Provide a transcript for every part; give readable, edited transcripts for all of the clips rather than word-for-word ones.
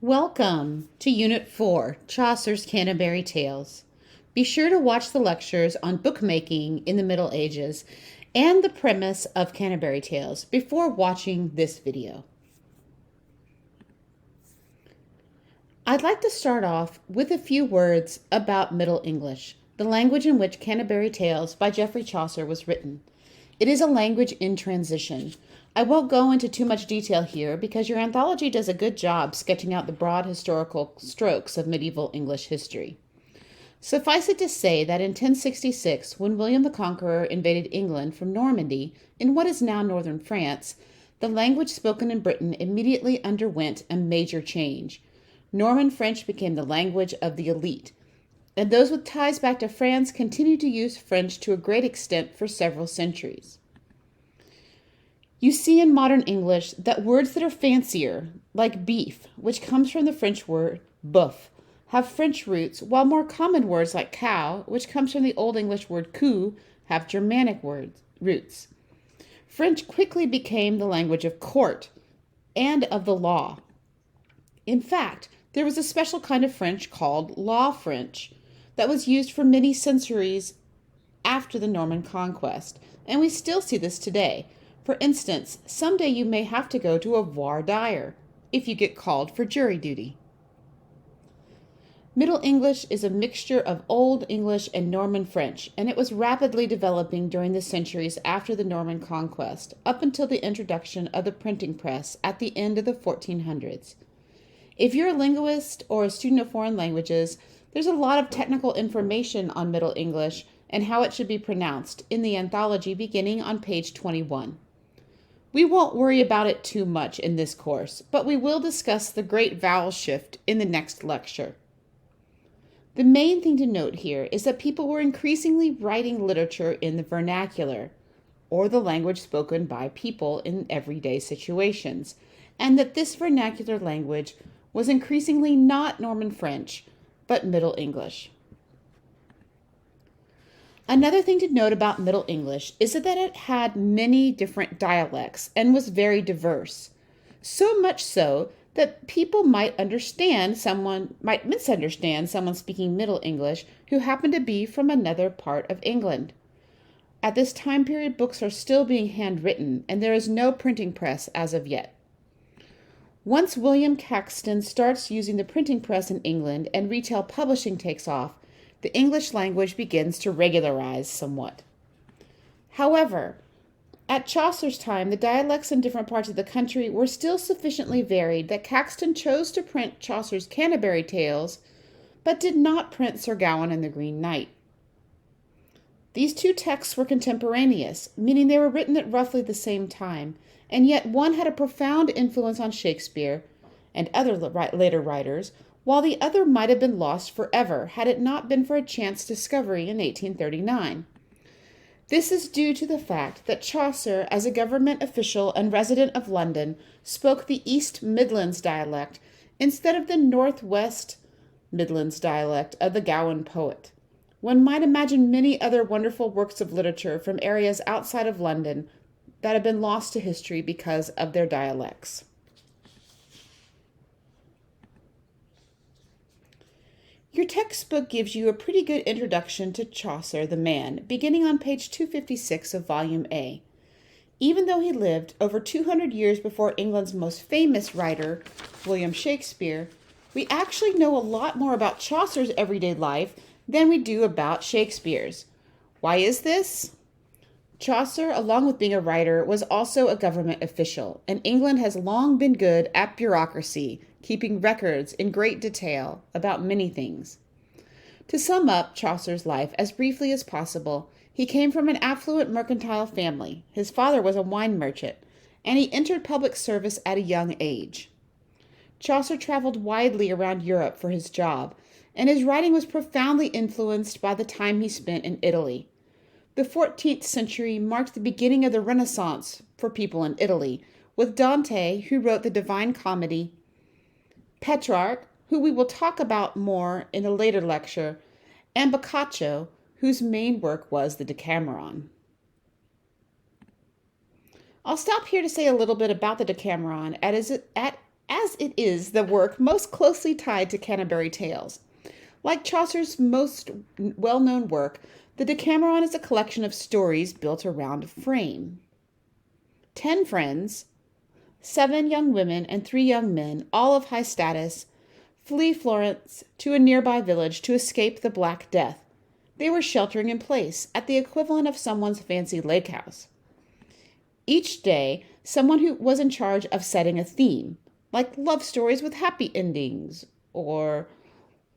Welcome to Unit 4, Chaucer's Canterbury Tales. Be sure to watch the lectures on bookmaking in the Middle Ages and the premise of Canterbury Tales before watching this video. I'd like to start off with a few words about Middle English, the language in which Canterbury Tales by Geoffrey Chaucer was written. It is a language in transition. I won't go into too much detail here because your anthology does a good job sketching out the broad historical strokes of medieval English history. Suffice it to say that in 1066, when William the Conqueror invaded England from Normandy in what is now northern France, the language spoken in Britain immediately underwent a major change. Norman French became the language of the elite, and those with ties back to France continued to use French to a great extent for several centuries. You see in modern English that words that are fancier, like beef, which comes from the French word boeuf, have French roots, while more common words like cow, which comes from the Old English word cou, have Germanic roots. French quickly became the language of court and of the law. In fact, there was a special kind of French called Law French that was used for many centuries after the Norman conquest, and we still see this today. For instance, someday you may have to go to a voir dire if you get called for jury duty. Middle English is a mixture of Old English and Norman French, and it was rapidly developing during the centuries after the Norman conquest, up until the introduction of the printing press at the end of the 1400s. If you're a linguist or a student of foreign languages, there's a lot of technical information on Middle English and how it should be pronounced in the anthology beginning on page 21. We won't worry about it too much in this course, but we will discuss the great vowel shift in the next lecture. The main thing to note here is that people were increasingly writing literature in the vernacular, or the language spoken by people in everyday situations, and that this vernacular language was increasingly not Norman French, but Middle English. Another thing to note about Middle English is that it had many different dialects and was very diverse. So much so that people might misunderstand someone speaking Middle English who happened to be from another part of England. At this time period, books are still being handwritten, and there is no printing press as of yet. Once William Caxton starts using the printing press in England and retail publishing takes off, the English language begins to regularize somewhat. However, at Chaucer's time, the dialects in different parts of the country were still sufficiently varied that Caxton chose to print Chaucer's Canterbury Tales, but did not print Sir Gawain and the Green Knight. These two texts were contemporaneous, meaning they were written at roughly the same time, and yet one had a profound influence on Shakespeare and other later writers, while the other might have been lost forever had it not been for a chance discovery in 1839. This is due to the fact that Chaucer, as a government official and resident of London, spoke the East Midlands dialect instead of the Northwest Midlands dialect of the Gawain poet. One might imagine many other wonderful works of literature from areas outside of London that have been lost to history because of their dialects. Your textbook gives you a pretty good introduction to Chaucer the man, beginning on page 256 of Volume A. Even though he lived over 200 years before England's most famous writer, William Shakespeare, we actually know a lot more about Chaucer's everyday life than we do about Shakespeare's. Why is this? Chaucer, along with being a writer, was also a government official, and England has long been good at bureaucracy, keeping records in great detail about many things. To sum up Chaucer's life as briefly as possible, he came from an affluent mercantile family. His father was a wine merchant, and he entered public service at a young age. Chaucer traveled widely around Europe for his job, and his writing was profoundly influenced by the time he spent in Italy. The 14th century marked the beginning of the Renaissance for people in Italy, with Dante, who wrote the Divine Comedy, Petrarch, who we will talk about more in a later lecture, and Boccaccio, whose main work was the Decameron. I'll stop here to say a little bit about the Decameron, as as it is the work most closely tied to Canterbury Tales. Like Chaucer's most well-known work, the Decameron is a collection of stories built around a frame. 10 friends, 7 young women and 3 young men, all of high status, flee Florence to a nearby village to escape the Black Death. They were sheltering in place at the equivalent of someone's fancy lake house. Each day, someone who was in charge of setting a theme, like love stories with happy endings, or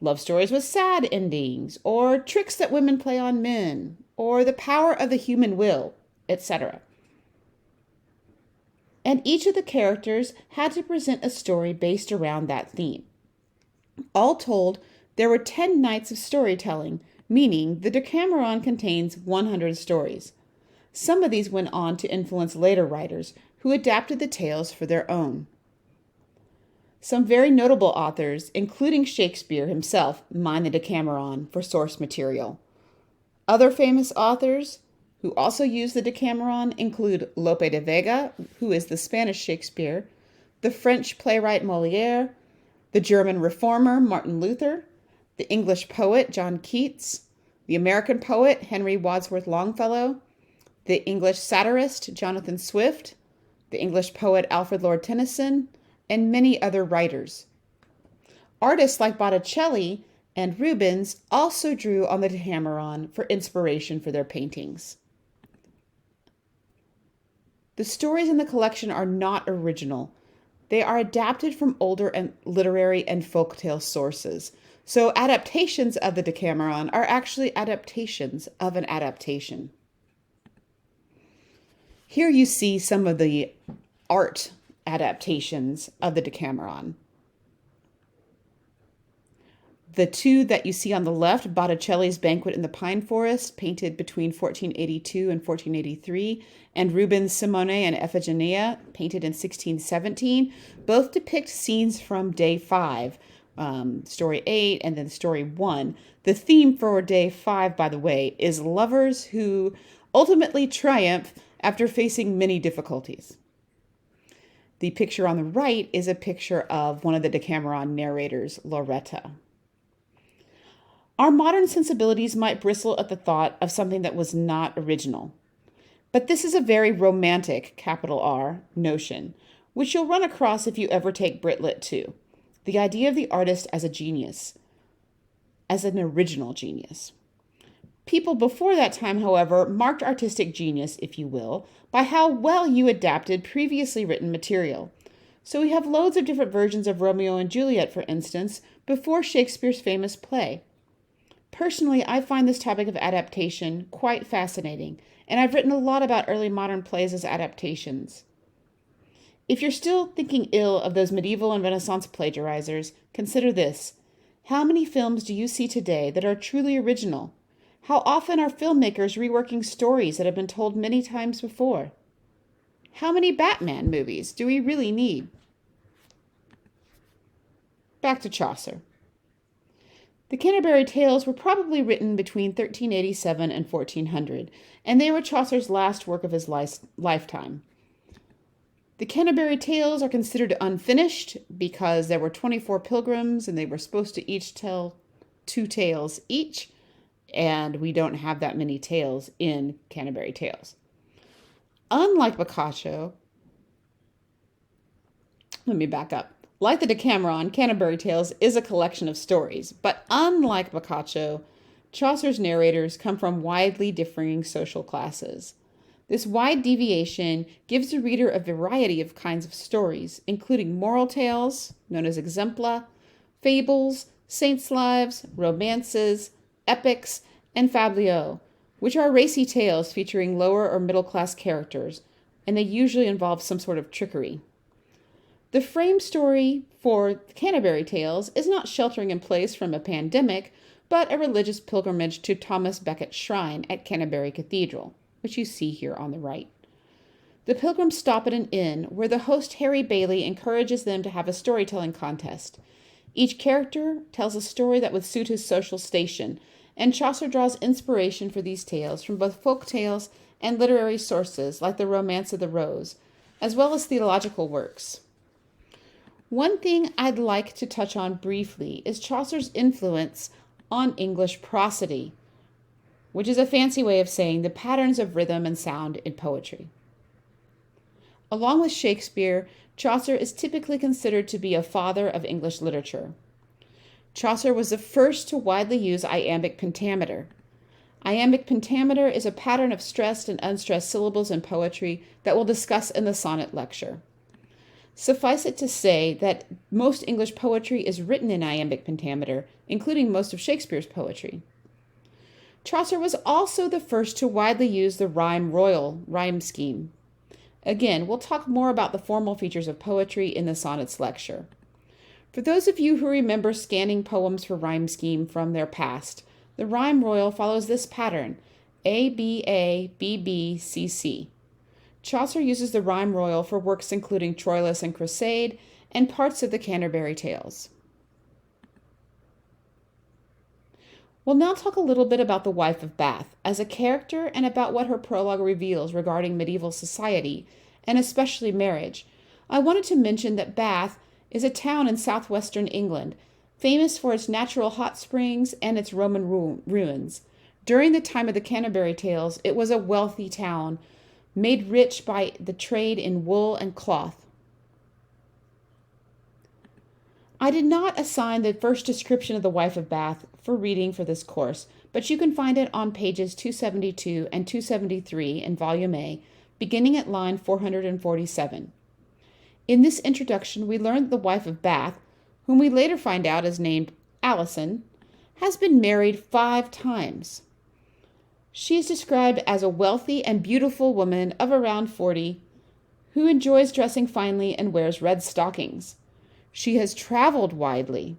love stories with sad endings, or tricks that women play on men, or the power of the human will, etc. And each of the characters had to present a story based around that theme. All told, there were 10 nights of storytelling, meaning the Decameron contains 100 stories. Some of these went on to influence later writers who adapted the tales for their own. Some very notable authors, including Shakespeare himself, mine the Decameron for source material. Other famous authors who also use the Decameron include Lope de Vega, who is the Spanish Shakespeare, the French playwright Molière, the German reformer Martin Luther, the English poet John Keats, the American poet Henry Wadsworth Longfellow, the English satirist Jonathan Swift, the English poet Alfred Lord Tennyson, and many other writers. Artists like Botticelli and Rubens also drew on the Decameron for inspiration for their paintings. The stories in the collection are not original. They are adapted from older and literary and folktale sources. So adaptations of the Decameron are actually adaptations of an adaptation. Here you see some of the art adaptations of the Decameron. The two that you see on the left, Botticelli's Banquet in the Pine Forest, painted between 1482 and 1483, and Rubens' Simone and Iphigenia, painted in 1617, both depict scenes from Day 5, Story 8, and then Story 1. The theme for Day 5, by the way, is lovers who ultimately triumph after facing many difficulties. The picture on the right is a picture of one of the Decameron narrators, Loretta. Our modern sensibilities might bristle at the thought of something that was not original. But this is a very romantic, capital R, notion, which you'll run across if you ever take Brit-Lit 2. The idea of the artist as a genius, as an original genius. People before that time, however, marked artistic genius, if you will, by how well you adapted previously written material. So we have loads of different versions of Romeo and Juliet, for instance, before Shakespeare's famous play. Personally, I find this topic of adaptation quite fascinating, and I've written a lot about early modern plays as adaptations. If you're still thinking ill of those medieval and Renaissance plagiarizers, consider this. How many films do you see today that are truly original? How often are filmmakers reworking stories that have been told many times before? How many Batman movies do we really need? Back to Chaucer. The Canterbury Tales were probably written between 1387 and 1400, and they were Chaucer's last work of his lifetime. The Canterbury Tales are considered unfinished because there were 24 pilgrims and they were supposed to each tell 2 tales each, and we don't have that many tales in Canterbury Tales. Unlike Boccaccio, let me back up. Like the Decameron, Canterbury Tales is a collection of stories, but unlike Boccaccio, Chaucer's narrators come from widely differing social classes. This wide deviation gives the reader a variety of kinds of stories, including moral tales, known as exempla, fables, saints' lives, romances, epics, and fabliaux, which are racy tales featuring lower or middle-class characters, and they usually involve some sort of trickery. The frame story for Canterbury Tales is not sheltering in place from a pandemic, but a religious pilgrimage to Thomas Becket's shrine at Canterbury Cathedral, which you see here on the right. The pilgrims stop at an inn where the host Harry Bailey encourages them to have a storytelling contest. Each character tells a story that would suit his social station, and Chaucer draws inspiration for these tales from both folk tales and literary sources like the Romance of the Rose, as well as theological works. One thing I'd like to touch on briefly is Chaucer's influence on English prosody, which is a fancy way of saying the patterns of rhythm and sound in poetry. Along with Shakespeare, Chaucer is typically considered to be a father of English literature. Chaucer was the first to widely use iambic pentameter. Iambic pentameter is a pattern of stressed and unstressed syllables in poetry that we'll discuss in the sonnet lecture. Suffice it to say that most English poetry is written in iambic pentameter, including most of Shakespeare's poetry. Chaucer was also the first to widely use the rhyme royal rhyme scheme. Again, we'll talk more about the formal features of poetry in the sonnets lecture. For those of you who remember scanning poems for rhyme scheme from their past, the rhyme royal follows this pattern, A, B, A, B, B, C, C. Chaucer uses the rhyme royal for works including Troilus and Cressade and parts of the Canterbury Tales. We'll now talk a little bit about the wife of Bath as a character and about what her prologue reveals regarding medieval society, and especially marriage. I wanted to mention that Bath is a town in southwestern England, famous for its natural hot springs and its Roman ruins. During the time of the Canterbury Tales, it was a wealthy town, made rich by the trade in wool and cloth. I did not assign the first description of the wife of Bath for reading for this course, but you can find it on pages 272 and 273 in Volume A, beginning at line 447. In this introduction, we learn that the wife of Bath, whom we later find out is named Alison, has been married 5 times. She is described as a wealthy and beautiful woman of around 40 who enjoys dressing finely and wears red stockings. She has traveled widely,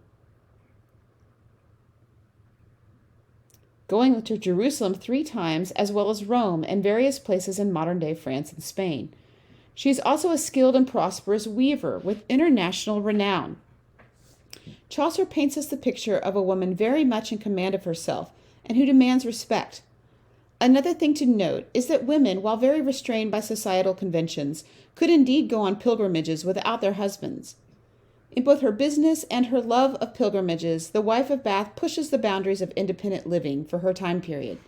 going to Jerusalem 3 times, as well as Rome and various places in modern-day France and Spain. She is also a skilled and prosperous weaver with international renown. Chaucer paints us the picture of a woman very much in command of herself and who demands respect. Another thing to note is that women, while very restrained by societal conventions, could indeed go on pilgrimages without their husbands. In both her business and her love of pilgrimages, the wife of Bath pushes the boundaries of independent living for her time period.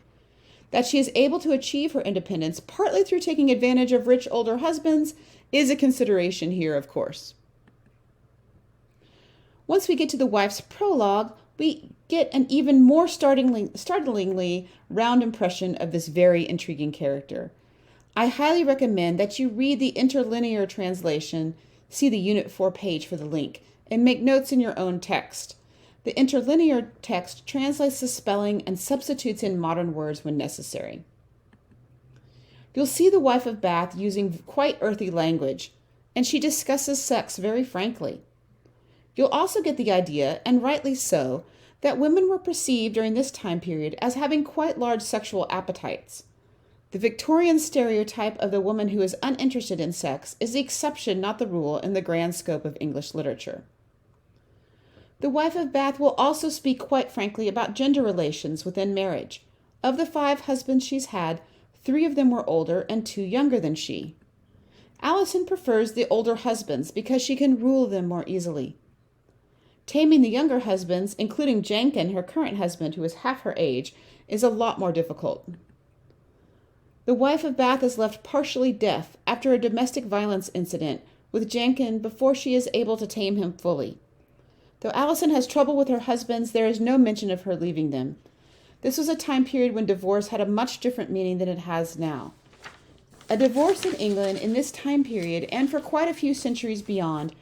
That she is able to achieve her independence partly through taking advantage of rich older husbands is a consideration here, of course. Once we get to the wife's prologue, we get an even more startlingly round impression of this very intriguing character. I highly recommend that you read the interlinear translation, see the Unit 4 page for the link, and make notes in your own text. The interlinear text translates the spelling and substitutes in modern words when necessary. You'll see the wife of Bath using quite earthy language, and she discusses sex very frankly. You'll also get the idea, and rightly so, that women were perceived during this time period as having quite large sexual appetites. The Victorian stereotype of the woman who is uninterested in sex is the exception, not the rule, in the grand scope of English literature. The wife of Bath will also speak quite frankly about gender relations within marriage. Of the 5 husbands she's had, 3 of them were older and 2 younger than she. Alison prefers the older husbands because she can rule them more easily. Taming the younger husbands, including Jenkin, her current husband, who is half her age, is a lot more difficult. The wife of Bath is left partially deaf after a domestic violence incident with Jenkin before she is able to tame him fully. Though Alison has trouble with her husbands, there is no mention of her leaving them. This was a time period when divorce had a much different meaning than it has now. A divorce in England in this time period, and for quite a few centuries beyond,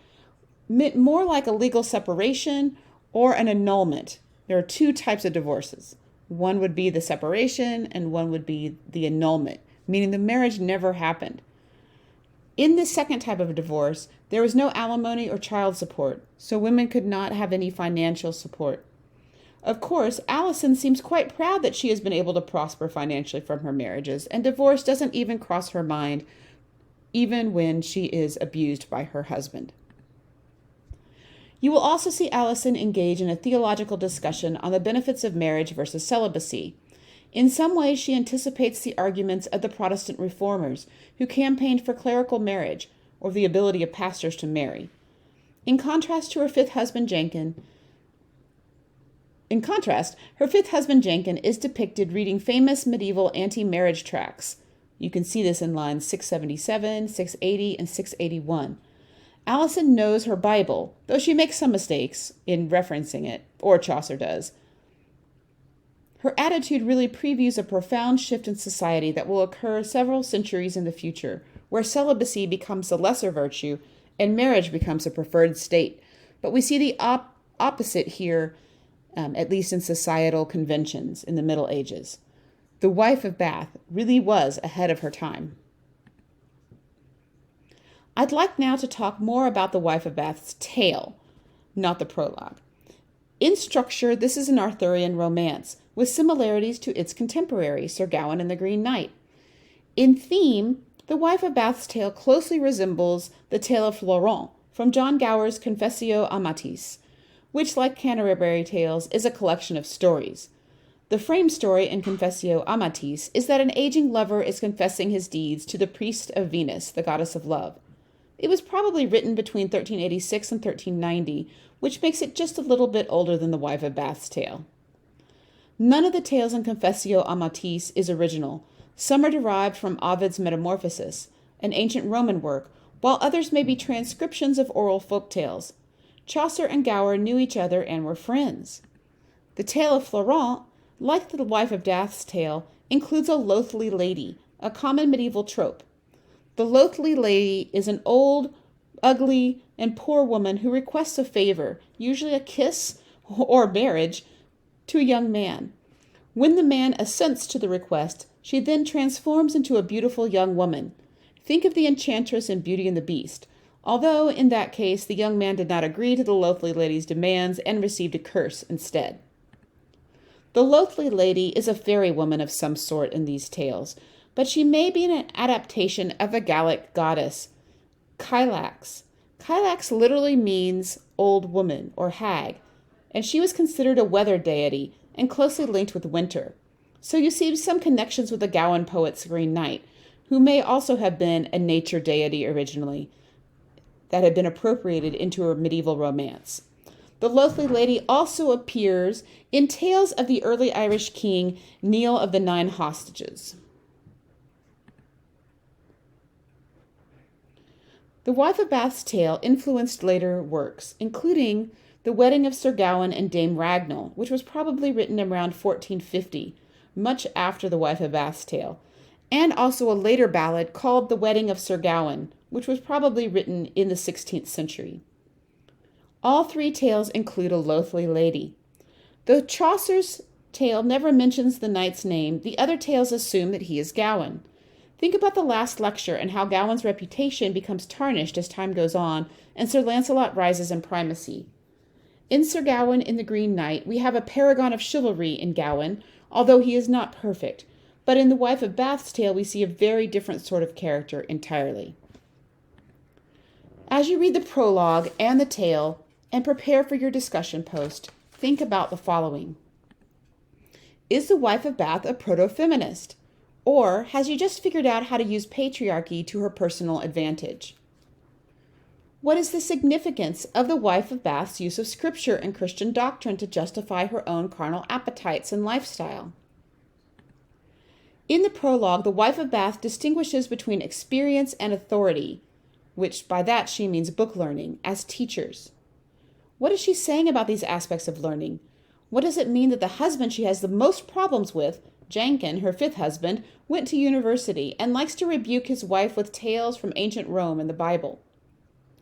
meant more like a legal separation or an annulment. There are 2 types of divorces. One would be the separation and one would be the annulment, meaning the marriage never happened. In this second type of divorce, there was no alimony or child support, so women could not have any financial support. Of course, Alison seems quite proud that she has been able to prosper financially from her marriages, and divorce doesn't even cross her mind, even when she is abused by her husband. You will also see Alison engage in a theological discussion on the benefits of marriage versus celibacy. In some ways, she anticipates the arguments of the Protestant reformers who campaigned for clerical marriage, or the ability of pastors to marry. In contrast, her fifth husband Jankin is depicted reading famous medieval anti-marriage tracts. You can see this in lines 677, 680, and 681. Allison knows her Bible, though she makes some mistakes in referencing it, or Chaucer does. Her attitude really previews a profound shift in society that will occur several centuries in the future, where celibacy becomes the lesser virtue and marriage becomes a preferred state. But we see the opposite here, at least in societal conventions in the Middle Ages. The wife of Bath really was ahead of her time. I'd like now to talk more about the wife of Bath's tale, not the prologue. In structure, this is an Arthurian romance, with similarities to its contemporary, Sir Gawain and the Green Knight. In theme, the wife of Bath's tale closely resembles the Tale of Florent from John Gower's Confessio Amatis, which, like Canterbury tales, is a collection of stories. The frame story in Confessio Amatis is that an aging lover is confessing his deeds to the priest of Venus, the goddess of love. It was probably written between 1386 and 1390, which makes it just a little bit older than the wife of Bath's tale. None of the tales in Confessio Amatis is original. Some are derived from Ovid's Metamorphoses, an ancient Roman work, while others may be transcriptions of oral folk tales. Chaucer and Gower knew each other and were friends. The Tale of Florent, like the wife of Bath's tale, includes a loathly lady, a common medieval trope. The loathly lady is an old, ugly, and poor woman who requests a favor, usually a kiss or marriage, to a young man. When the man assents to the request, she then transforms into a beautiful young woman. Think of the enchantress in Beauty and the Beast, although in that case the young man did not agree to the loathly lady's demands and received a curse instead. The loathly lady is a fairy woman of some sort in these tales, but she may be an adaptation of a Gallic goddess, Kylax. Kylax literally means old woman or hag, and she was considered a weather deity and closely linked with winter. So you see some connections with the Gawain poet's Green Knight, who may also have been a nature deity originally that had been appropriated into a medieval romance. The loathly lady also appears in tales of the early Irish king Niall of the Nine Hostages. The wife of Bath's tale influenced later works, including The Wedding of Sir Gawain and Dame Ragnall, which was probably written around 1450, much after the wife of Bath's tale, and also a later ballad called The Wedding of Sir Gawain, which was probably written in the 16th century. All three tales include a loathly lady. Though Chaucer's tale never mentions the knight's name, the other tales assume that he is Gawain. Think about the last lecture and how Gawain's reputation becomes tarnished as time goes on and Sir Lancelot rises in primacy. In Sir Gawain in the Green Knight, we have a paragon of chivalry in Gawain, although he is not perfect. But in the wife of Bath's tale, we see a very different sort of character entirely. As you read the prologue and the tale and prepare for your discussion post, think about the following. Is the wife of Bath a proto-feminist? Or has she just figured out how to use patriarchy to her personal advantage? What is the significance of the wife of Bath's use of scripture and Christian doctrine to justify her own carnal appetites and lifestyle? In the prologue, the wife of Bath distinguishes between experience and authority, which by that she means book learning, as teachers. What is she saying about these aspects of learning? What does it mean that the husband she has the most problems with, Jankin, her fifth husband, went to university and likes to rebuke his wife with tales from ancient Rome and the Bible,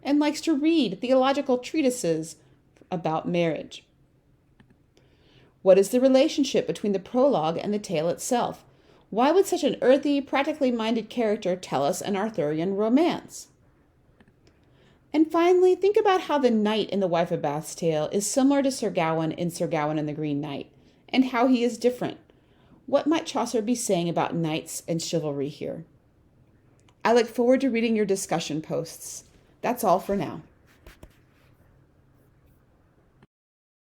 and likes to read theological treatises about marriage? What is the relationship between the prologue and the tale itself? Why would such an earthy, practically minded character tell us an Arthurian romance? And finally, think about how the knight in the wife of Bath's tale is similar to Sir Gawain in Sir Gawain and the Green Knight, and how he is different. What might Chaucer be saying about knights and chivalry here? I look forward to reading your discussion posts. That's all for now.